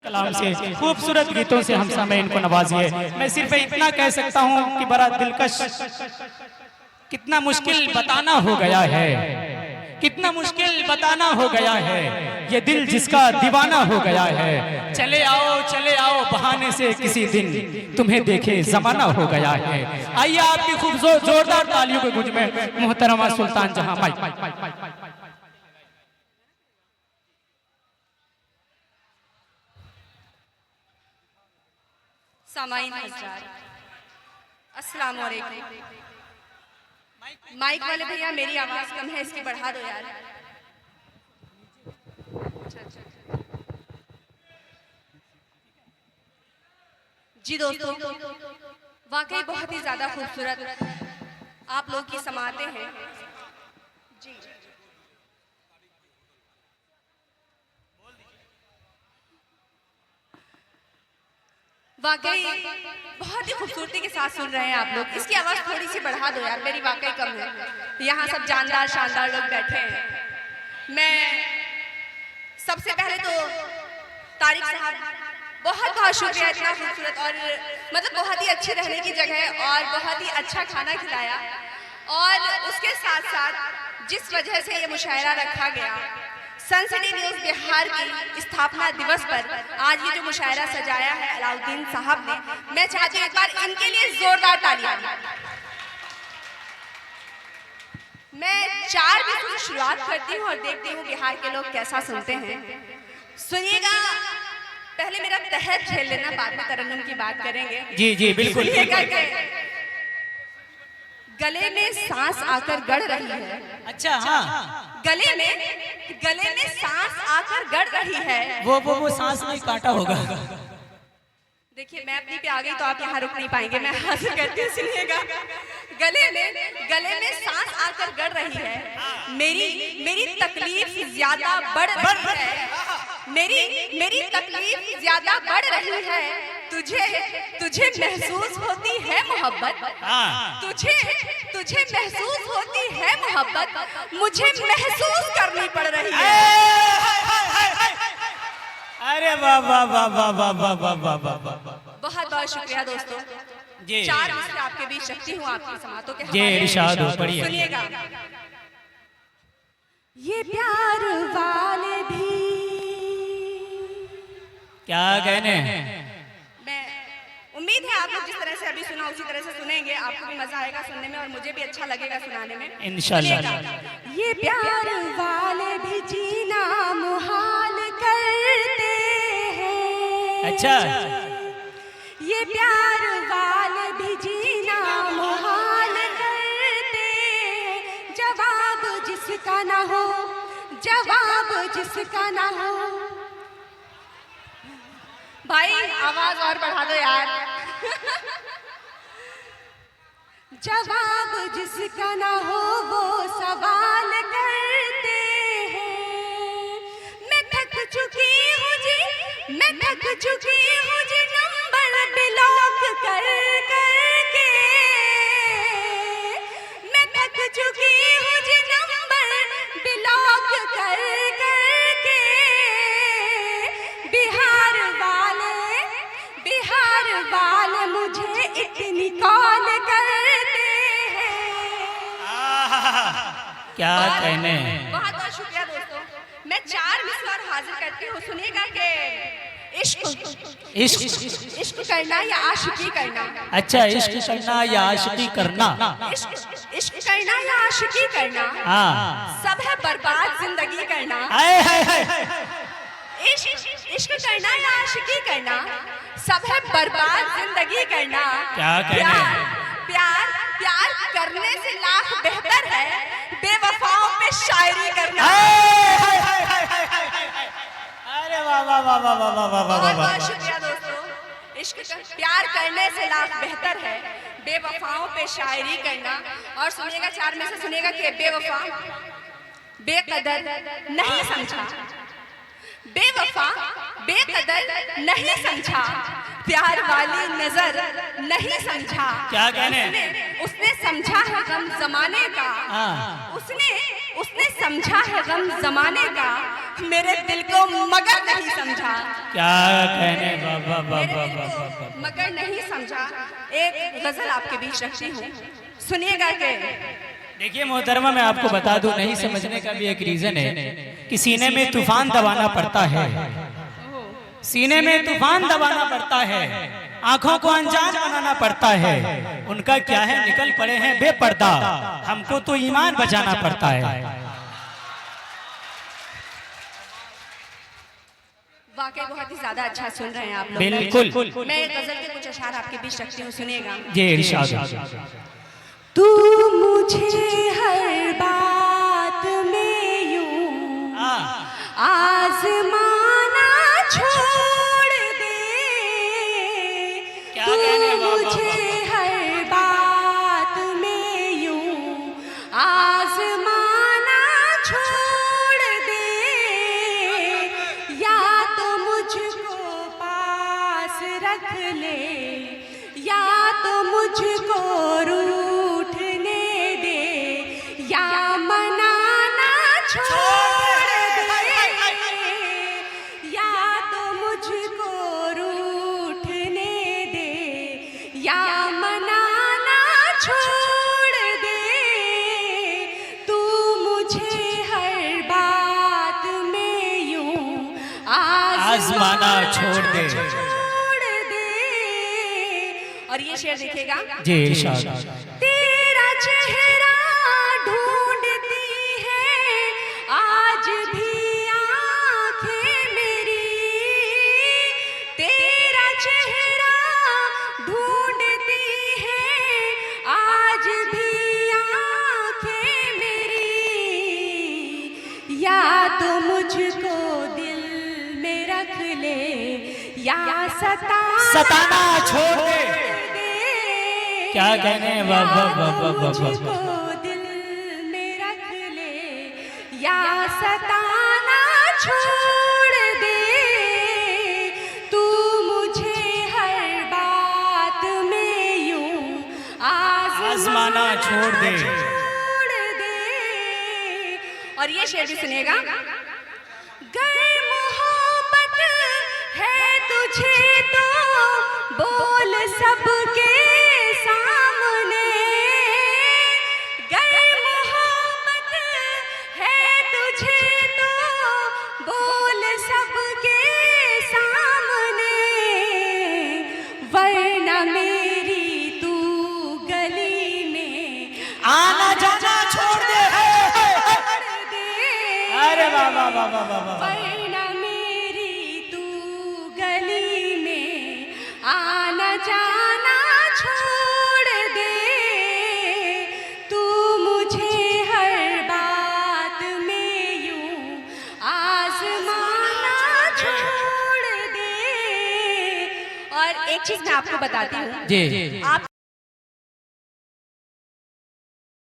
कलाम से, खूबसूरत गीतों से हम सामईन को नवाजिए। मैं सिर्फ इतना कह सकता हूँ कि बड़ा दिलकश, कितना मुश्किल बताना हो गया है, कितना मुश्किल बताना हो गया है, ये दिल जिसका दीवाना हो गया है। चले आओ बहाने से किसी दिन तुम्हें देखे जमाना हो गया है। आइए आपकी खूब जोरदार तालियों के गूंज में मोहतरमा सुल्तान जहां माइक। सामाईन हज़रात, अस्सलाम वालेकुम। माइक वाले भैया, मेरी आवाज़ कम है, इसकी बढ़ा दो यार। जी दोस्तों, वाकई बहुत ही ज़्यादा खूबसूरत आप लोग की समाते हैं। जी वाकई बहुत ही खूबसूरती के साथ सुन रहे हैं आप लोग। इसकी आवाज़ थोड़ी सी बढ़ा दो यार, मेरी वाकई कम है। यहाँ सब जानदार शानदार लोग बैठे हैं। मैं सबसे पहले तो तारिक साहब बहुत बहुत शुक्रिया, इतना खूबसूरत और मतलब बहुत ही अच्छी रहने की जगह और बहुत ही अच्छा खाना खिलाया। और उसके साथ साथ जिस वजह से ये मुशायरा रखा गया, सन सिटी न्यूज़ बिहार की स्थापना दिवस पर आज ये जो मुशायरा सजाया है अलाउद्दीन साहब ने, मैं चाहती हूँ एक बार इनके लिए जोरदार तालियां। मैं 4 बिंदु से शुरुआत करती हूँ और देखती हूँ बिहार के लोग कैसा सुनते हैं। सुनिएगा, पहले मेरा तहत खेल लेना, बाद में तरन्नुम की बात करेंगे। जी जी बिल्कुल। गले में सांस आकर गड़ रही है। अच्छा हाँ, गले में सांस आकर गड़ रही है। वो सांस में काटा होगा। देखिए, मैं अपनी पे आ गई तो आप यहाँ रुक नहीं पाएंगे, मैं हासिल करती हूँ। सुनिएगा, गले में सांस आकर गड़ रही है। मेरी तकलीफ ज्यादा बढ़ रही है। मेरी तकलीफ ज्यादा बढ़ रही है। तुझे महसूस होती है मोहब्बत। तुझे महसूस होती है मोहब्बत। मुझे महसूस करनी पड़ रही है। अरे वाह वाह वाह वाह वाह वाह वाह वाह वाह वाह। बहुत बहुत शुक्रिया दोस्तों। 4 मिसरे आपके बीच रखती हूँ, आपकी समातों के ये इरशाद हो, पढ़िए। सुनिएगा, ये प्यार वाले भी क्या कहने। मैं उम्मीद है आप लोग जिस तरह से अभी सुना उसी तरह से सुनेंगे, आपको भी मजा आएगा सुनने में और मुझे भी अच्छा लगेगा सुनाने में इंशाल्लाह। ये प्यार वाले भी जीना मुहाल करते हैं। अच्छा, ये प्यार वाले भी जीना मुहाल करते हैं। जवाब जिसका ना हो, जवाब जिसका ना हो। भाई आवाज और बढ़ा दो यार। जवाब जिसका ना हो वो सवाल करते हैं। मैं थक चुकी हूँ जी, मैं थक चुकी हूँ जी, नंबर ब्लॉक कर करके। मैं थक चुकी हूँ जी, नंबर ब्लॉक कर करके। बिहार वाले मुझे इतनी कॉल करते हैं। क्या कहने। बहुत बहुत शुक्रिया दोस्तों। मैं 4 मिसरे और हाजिर करती हूँ। सुनिएगा कि इश्क करना या आशिकी करना। अच्छा, इश्क करना या आशिकी करना। इश्क करना या आशिकी करना, हाँ, सब है बर्बाद जिंदगी करना। इश्क करना या आशिकी करना, सब है बर्बाद जिंदगी करना। क्या कहने। प्यार करने से लाख बेहतर है बेवफाओं पे शायरी करना। अरे वाह वाह वाह वाह वाह वाह वाह वाह। बहुत शुक्रिया दोस्तों। प्यार करने से लाख बेहतर है बेवफाओं पे शायरी करना। और सुनिएगा, 4 में से सुनिएगा कि बेवफा बेकदर नहीं समझा, बेवफा बेकदर नहीं समझा, प्यार वाली नजर नहीं समझा। क्या कहने। उसने समझा है गम जमाने का। उसने समझा है गम जमाने का, मेरे दिल को मगर नहीं समझा। क्या कहने बाबा बाबा बाबा, मगर नहीं समझा। एक गजल आपके बीच रखती हूँ, सुनिएगा के। देखिए मोहतरमा, मैं आपको बता दूं, नहीं समझने का भी एक रीजन है कि सीने में तूफान दबाना पड़ता है, सीने में तूफान दबाना पड़ता है, आंखों को अनजान बनाना पड़ता है। उनका क्या है, निकल पड़े हैं बेपर्दा, हमको तो ईमान बचाना पड़ता है। वाकई बहुत ही ज्यादा अच्छा सुन रहे हैं आप लोग। बिल्कुल। मैं गजल के कुछ अशार आपके बीच रखती हूँ, सुनिएगा। जी इरशाद। तू मुझे हर बात में यूं आजमाना छोड़ दे, क्या तू कहने मुझे हर बात में यूं आजमाना छोड़ दे, या तो मुझको पास रख ले, या तो मुझको रूठने दे, या मनाना छोड़ दे, या तो मुझको रूठने दे, या मनाना छोड़ दे, तू मुझे हर बात में यूं आजमाना छोड़ दे। और ये शेर देखिएगा। जी इरशाद। तेरा चेहरा ढूंढती है आज भी आंखें मेरी, तेरा चेहरा ढूंढती है आज भी आंखें मेरी, या तो मुझको दिल में रख ले, या सताना छोड़ दे। क्या कहने बाबा बाबा बाबा, दिल में रख ले, या सताना छोड़ दे, तू मुझे हर बात में यूं आजमाना छोड़ दे। और ये शेर भी सुनेगा। गर मोहब्बत है तुझे तो बोल सबके सामने, गर मोहब्बत है तुझे तो बोल सबके सामने, वरना मेरी तू गली में आना जाना छोड़ दे। अरे बाबा बाबा बाबा, वरना मेरी तू गली में आना जाना छोड़ दे, तू मुझे हर बात में यूं आजमाना छोड़ दे। और एक चीज मैं आपको बताती हूँ, जी आप